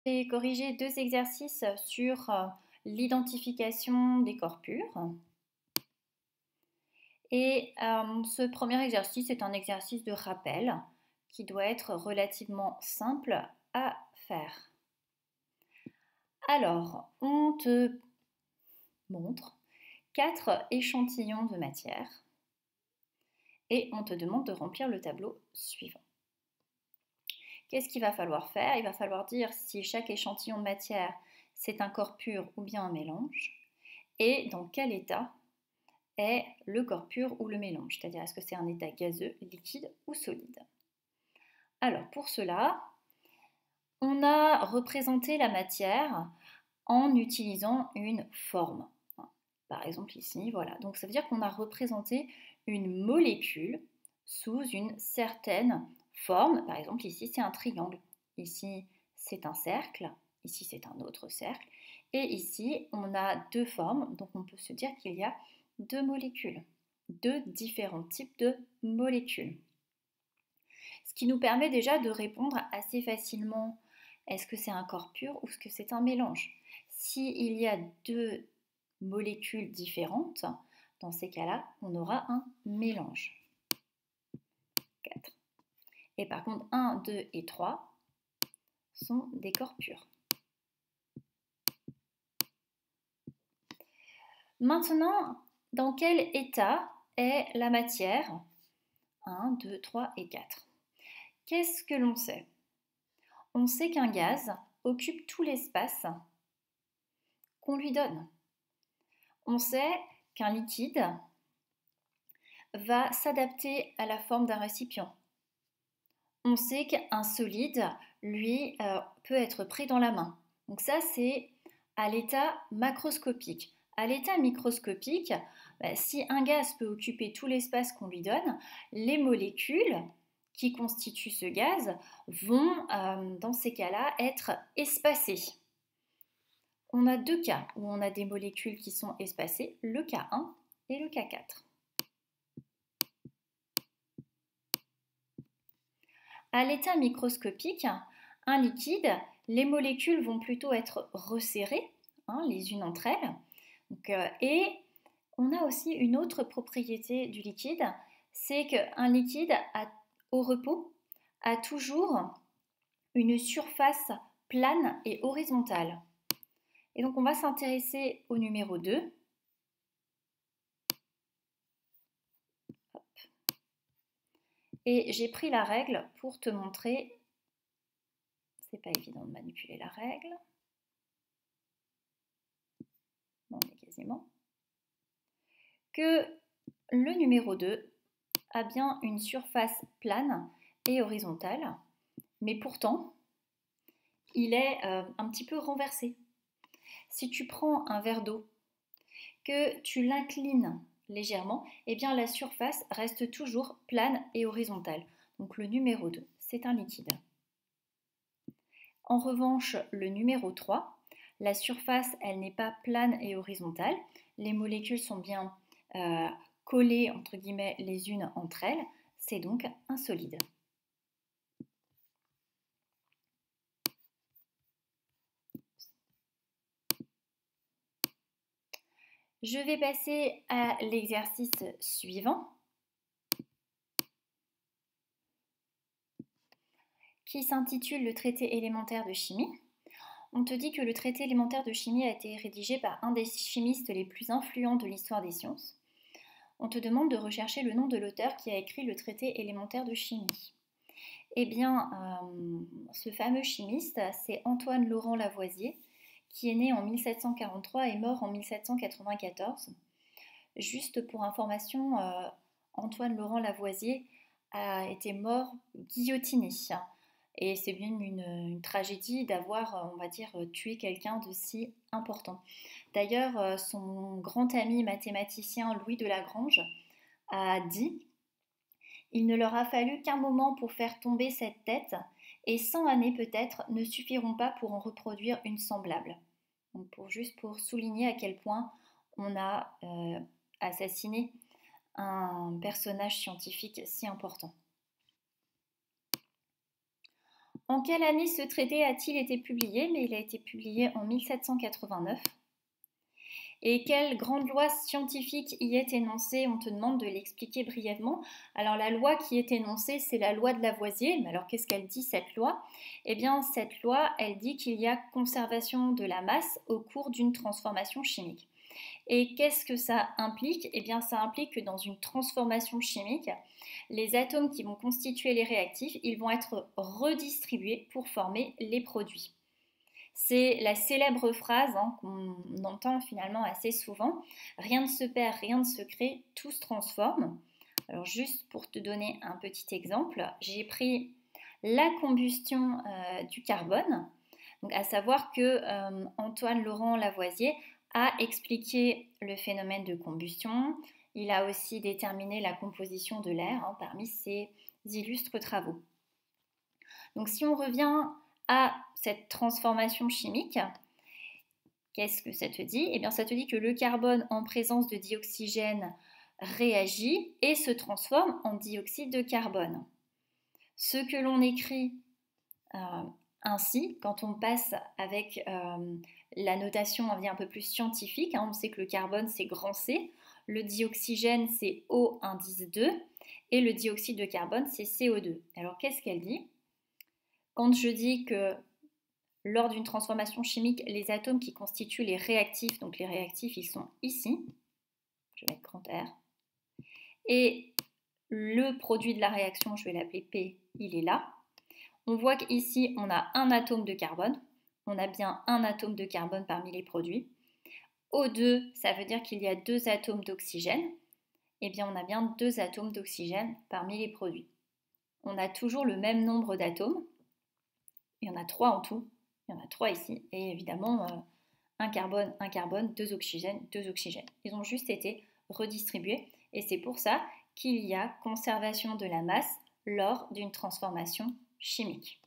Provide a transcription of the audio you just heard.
J'ai corrigé 2 exercices sur l'identification des corps purs. Et ce premier exercice est un exercice de rappel qui doit être relativement simple à faire. Alors, on te montre 4 échantillons de matière et on te demande de remplir le tableau suivant. Qu'est-ce qu'il va falloir faire? Il va falloir dire si chaque échantillon de matière c'est un corps pur ou bien un mélange et dans quel état est le corps pur ou le mélange, c'est-à-dire est-ce que c'est un état gazeux, liquide ou solide. Alors pour cela, on a représenté la matière en utilisant une forme. Par exemple ici, voilà. Donc ça veut dire qu'on a représenté une molécule sous une certaine forme. Par exemple ici c'est un triangle, ici c'est un cercle, ici c'est un autre cercle. Et ici on a 2 formes, donc on peut se dire qu'il y a 2 molécules, 2 différents types de molécules. Ce qui nous permet déjà de répondre assez facilement, est-ce que c'est un corps pur ou est-ce que c'est un mélange? S'il y a 2 molécules différentes, dans ces cas-là, on aura un mélange. 4. Et par contre, 1, 2 et 3 sont des corps purs. Maintenant, dans quel état est la matière? 1, 2, 3 et 4. Qu'est-ce que l'on sait? On sait qu'un gaz occupe tout l'espace qu'on lui donne. On sait qu'un liquide va s'adapter à la forme d'un récipient. On sait qu'un solide, lui, peut être pris dans la main. Donc ça, c'est à l'état macroscopique. À l'état microscopique, si un gaz peut occuper tout l'espace qu'on lui donne, les molécules qui constituent ce gaz vont, dans ces cas-là, être espacées. On a 2 cas où on a des molécules qui sont espacées, le cas 1 et le cas 4. À l'état microscopique, un liquide, les molécules vont plutôt être resserrées, les unes entre elles. Et on a aussi une autre propriété du liquide, c'est qu'un liquide au repos a toujours une surface plane et horizontale. Et donc on va s'intéresser au numéro 2. Et j'ai pris la règle pour te montrer, c'est pas évident de manipuler la règle, bon, on est quasiment, que le numéro 2 a bien une surface plane et horizontale, mais pourtant, il est un petit peu renversé. Si tu prends un verre d'eau, que tu l'inclines légèrement, eh bien la surface reste toujours plane et horizontale. Donc le numéro 2, c'est un liquide. En revanche, le numéro 3, la surface, elle n'est pas plane et horizontale. Les molécules sont bien collées, entre guillemets, les unes entre elles. C'est donc un solide. Je vais passer à l'exercice suivant, qui s'intitule le traité élémentaire de chimie. On te dit que le traité élémentaire de chimie a été rédigé par un des chimistes les plus influents de l'histoire des sciences. On te demande de rechercher le nom de l'auteur qui a écrit le traité élémentaire de chimie. Eh bien, ce fameux chimiste, c'est Antoine Laurent Lavoisier, qui est né en 1743 et mort en 1794. Juste pour information, Antoine Laurent Lavoisier a été mort guillotiné. Et c'est bien une tragédie d'avoir, on va dire, tué quelqu'un de si important. D'ailleurs, son grand ami mathématicien Louis de Lagrange a dit: il ne leur a fallu qu'un moment pour faire tomber cette tête, et 100 années peut-être ne suffiront pas pour en reproduire une semblable. Donc juste pour souligner à quel point on a assassiné un personnage scientifique si important. En quelle année ce traité a-t-il été publié? Mais il a été publié en 1789. Et quelle grande loi scientifique y est énoncée? On te demande de l'expliquer brièvement. Alors la loi qui est énoncée, c'est la loi de Lavoisier. Mais alors qu'est-ce qu'elle dit cette loi? Eh bien cette loi, elle dit qu'il y a conservation de la masse au cours d'une transformation chimique. Et qu'est-ce que ça implique? Eh bien ça implique que dans une transformation chimique, les atomes qui vont constituer les réactifs, ils vont être redistribués pour former les produits. C'est la célèbre phrase qu'on entend finalement assez souvent. Rien ne se perd, rien ne se crée, tout se transforme. Alors juste pour te donner un petit exemple, j'ai pris la combustion du carbone. Donc à savoir que Antoine Laurent Lavoisier a expliqué le phénomène de combustion. Il a aussi déterminé la composition de l'air parmi ses illustres travaux. Donc si on revient à cette transformation chimique, qu'est-ce que ça te dit? Eh bien, ça te dit que le carbone en présence de dioxygène réagit et se transforme en dioxyde de carbone. Ce que l'on écrit ainsi, quand on passe avec la notation on va dire, un peu plus scientifique, on sait que le carbone c'est grand C, le dioxygène c'est O indice 2 et le dioxyde de carbone c'est CO2. Alors qu'est-ce qu'elle dit? Quand je dis que lors d'une transformation chimique, les atomes qui constituent les réactifs, donc les réactifs ils sont ici, je vais mettre grand R, et le produit de la réaction, je vais l'appeler P, il est là. On voit qu'ici on a un atome de carbone, on a bien un atome de carbone parmi les produits. O2, ça veut dire qu'il y a 2 atomes d'oxygène, et bien on a bien 2 atomes d'oxygène parmi les produits. On a toujours le même nombre d'atomes, il y en a 3 en tout, il y en a 3 ici, et évidemment un carbone, 2 oxygènes, 2 oxygènes. Ils ont juste été redistribués, et c'est pour ça qu'il y a conservation de la masse lors d'une transformation chimique.